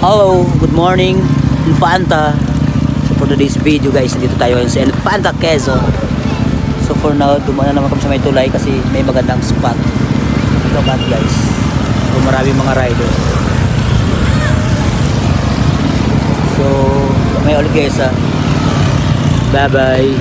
Hello, good morning, Infanta. So for today's video guys, dito tayo sa Infanta, Quezon. So for now, dumaan na naman kami sa may tulay kasi may magandang spot. Ito ba guys? So maraming mga riders. So may ulit guys ha. Bye bye.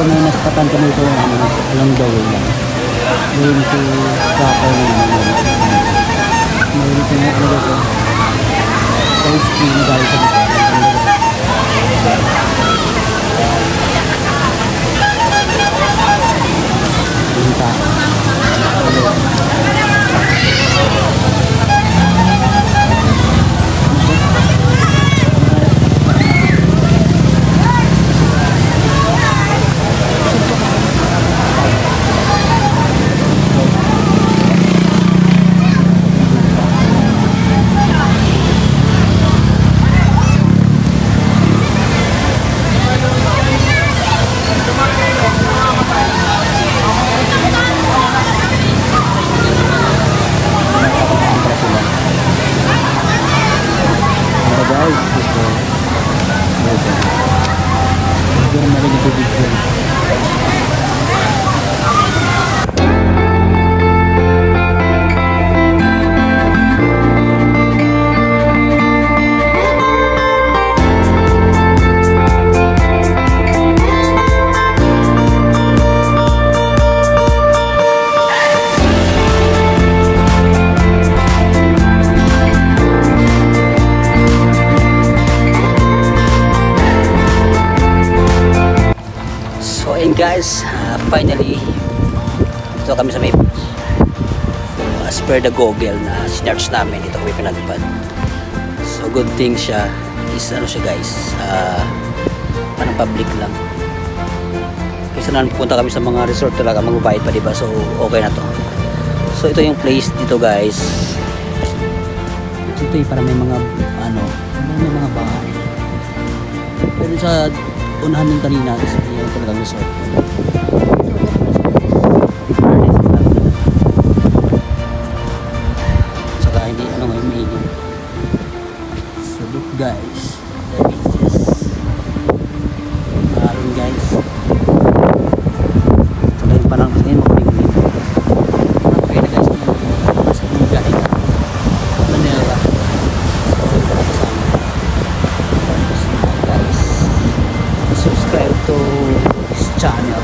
Naspatan kami ito along the way lang. Going to proper naman. Mayroon ito nga ano ito. Coast Spring guys sa dito. Guys, finally ito kami sa may as per the Google na sinerch namin, dito kami pinagpad. So good thing siya is ano siya guys, parang public lang kasi naman pupunta kami sa mga resort talaga, magbabayad pa diba, so okay na to. So ito yung place dito guys, ito yung parang may mga ano, may mga bahay pero sa unahan ng kanina kasi yung talagang resort. Saka hindi ano may umiinom. So look guys, the beaches. Maraming guys. Saka yung parang kasi ngayon makulimlim. Okay na guys, nasa Bulgari Manila. Subscribe to this channel.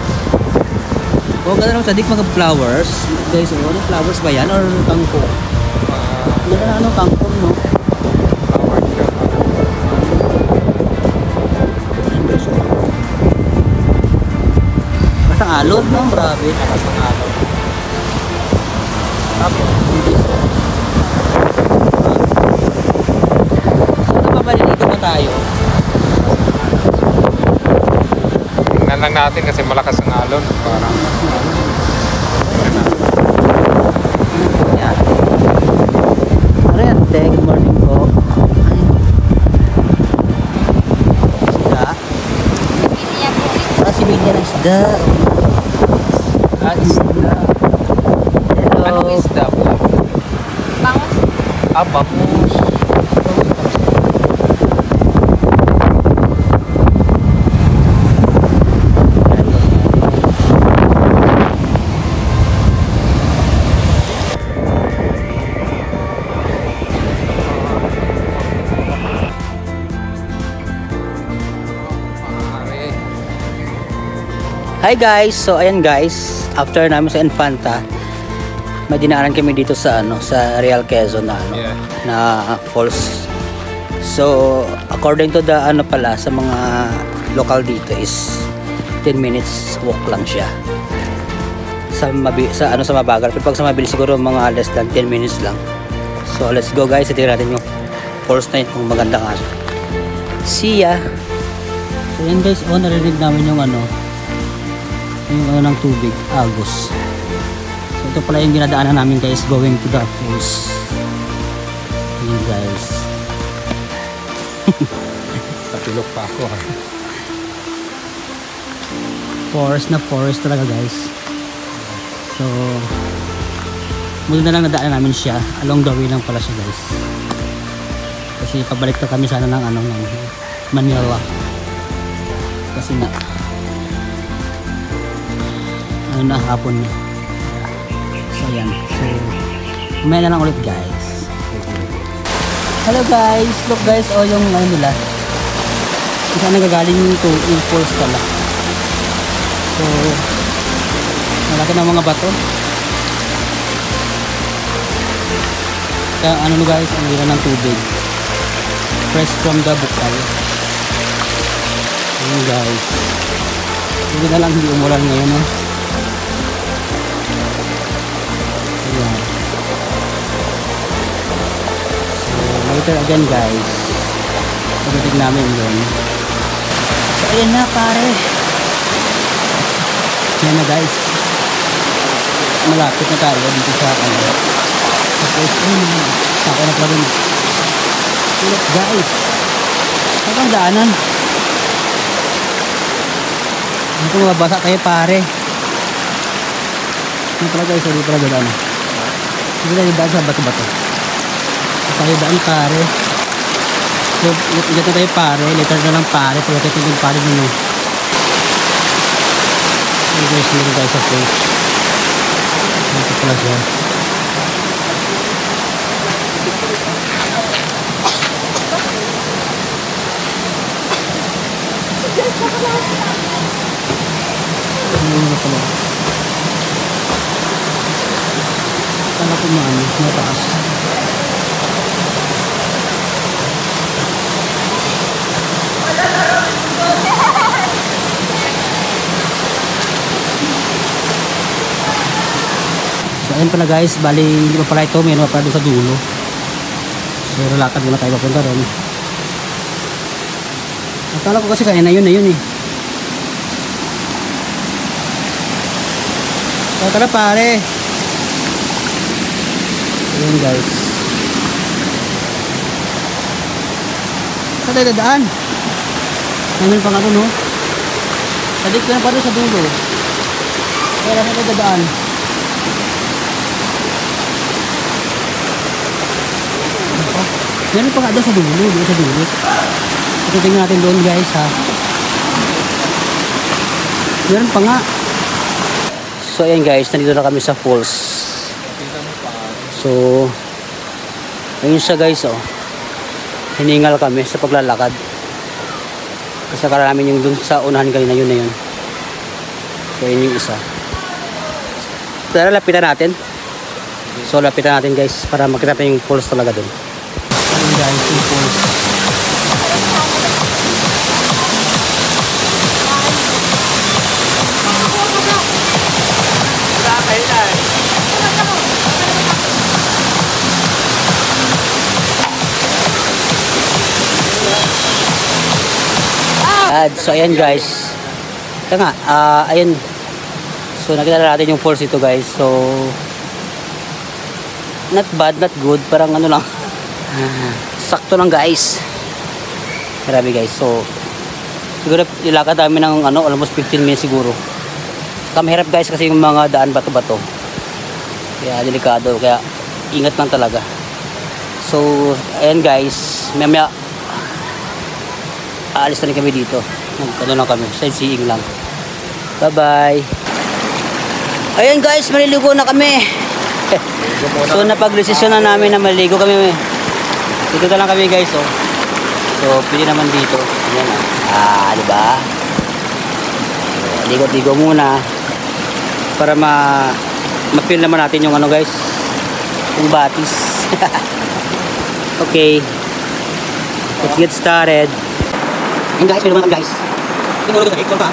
Huwag ka na lang sadik mga flowers guys. Ano flowers ba yan or kangkong? Ano kangkong no? Kasang alon no? Grabe. Kasang alon. So napapalilito pa tayo. Lang natin kasi malakas ang alon. Parang yan. Ariante, good morning po. Isda. Si Bilya ng isda. Isda. Hello. Anong isda po? Bangus. Bangus. Hi guys, so ayan guys, after namin sa Infanta, may dinaanan kami dito sa sa Real Quezon na Yeah. na falls. So according to the pala sa mga local dito is 10 minutes walk lang siya. Sa mabagal, pero pag sa mabilis siguro mga less than 10 minutes lang. So let's go guys, tingnan natin yung falls na yun kung maganda nga siya. See ya. So yan guys, narinig namin yung yung ng tubig, agos. So ito pala yung dinadaanan namin guys, going to the falls. Ayan guys. Patulog pa ako. Forest na forest talaga guys. So muli na lang nadaanan namin siya, along the way lang pala siya guys. Kasi pabalik na kami sana ng ng Manila. Kasi na na hapon na. So yan. So umaya na lang ulit guys. Hello guys, look guys, yung nila. Isa nagagaling yung falls pala. So malaki ng mga bato. Kaya guys, ang lira ng tubig. Fresh from the bukal. Ayan guys. Hindi na lang hindi umulan ngayon Ayan. So later again guys, pagdating namin doon. So ayan na pare. Ayan na guys, malapit na tayo dito sa tapos sako na pa rin. Look guys, ang daanan. Ito mababasa tayo pare. Ito pala guys, hindi pala daan. Hindi na daan sa bato-bato. Tayo daan pare. So dito tayo pare, later na lang pare. Pagkatapos yung pare nyo. Ito guys, hindi guys sa face. Ito pala siya. Ano pala? Kala ko mataas. So ayun pala guys, bali hindi pa pala ito, may pa pala doon sa dulo. So lalakad muna tayo papunta ron. Akala ko kasi kaya na yun So tara pare. Ayun guys. Saan tayo dadaan? Namin pa nga doon Sadik ko na pa doon sa dulo. Kaya saan tayo dadaan? Meron pa nga doon sa dulo. Ito tingnan natin doon guys ha. Meron pa nga. So ayan guys, nandito na kami sa falls. So ayun siya guys hiningal kami sa paglalakad. Kasi akala namin yung dun sa unahan kanina yun na yun. So yun yung isa. Tara lapitan natin. So lapitan natin guys para makita natin yung falls talaga dun. Ayun guys, yung falls. So ayan guys. Ito nga, ayan. So nakita na natin yung falls ito guys. So not bad, not good, parang lang. Sakto lang guys. Grabe guys. So siguro ilakad namin ng almost 15 minutes siguro. Kamahirap guys kasi yung mga daan bato-bato. Kaya delikado, kaya ingat lang talaga. So ayan guys, mamaya aalis na rin kami dito. Lang kami, sightseeing lang. Bye bye. Ayan guys, maliligo na kami. So napag-desisyon na namin na maligo kami. Dito na lang kami guys So pwede naman dito. Ayan diba? So, Ligo-ligo muna para ma-feel naman natin yung ano guys, yung batis. Okay, let's get started. And guys, meron naman guys, tinulog ito, ikon pa.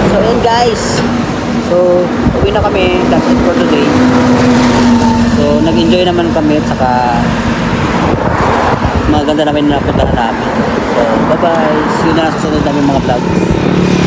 So yun guys, so uwi na kami, that's it for today. So nag-enjoy naman kami at saka maganda namin napuntahan namin. So bye bye, see you na sa susunod namin mga vlogs.